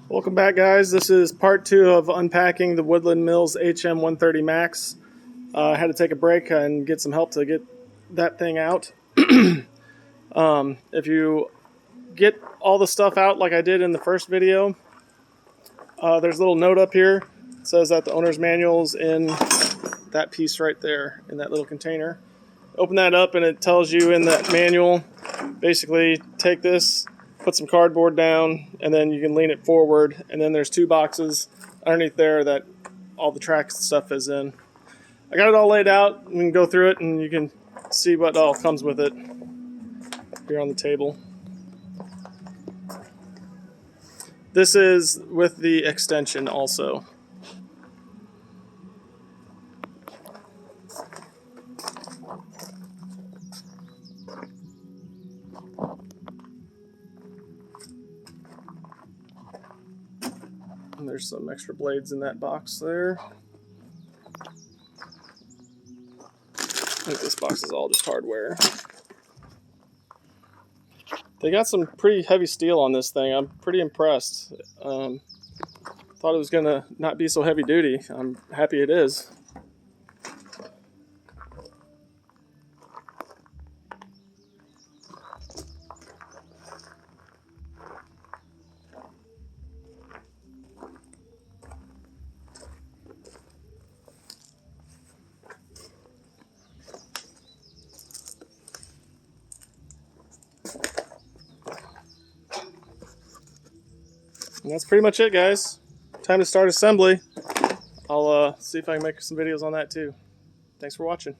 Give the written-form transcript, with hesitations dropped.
Welcome back, guys. This is part 2 of unpacking the Woodland Mills HM130 Max. I had to take a break and get some help to get that thing out. If you get all the stuff out like I did in the first video, there's a little note up here. It says that the owner's manual is in that piece right there, in that little container. Open that up and it tells you in that manual, basically take this, put some cardboard down, and then you can lean it forward, and then there's 2 boxes underneath there that all the track stuff is in. I got it all laid out. We can go through it and you can see what all comes with it here on the table. This is with the extension also. And there's some extra blades in that box there. I think this box is all just hardware. They got some pretty heavy steel on this thing. I'm pretty impressed. Thought it was gonna not be so heavy duty. I'm happy it is. And that's pretty much it, guys. Time to start assembly. I'll see if I can make some videos on that too. Thanks for watching.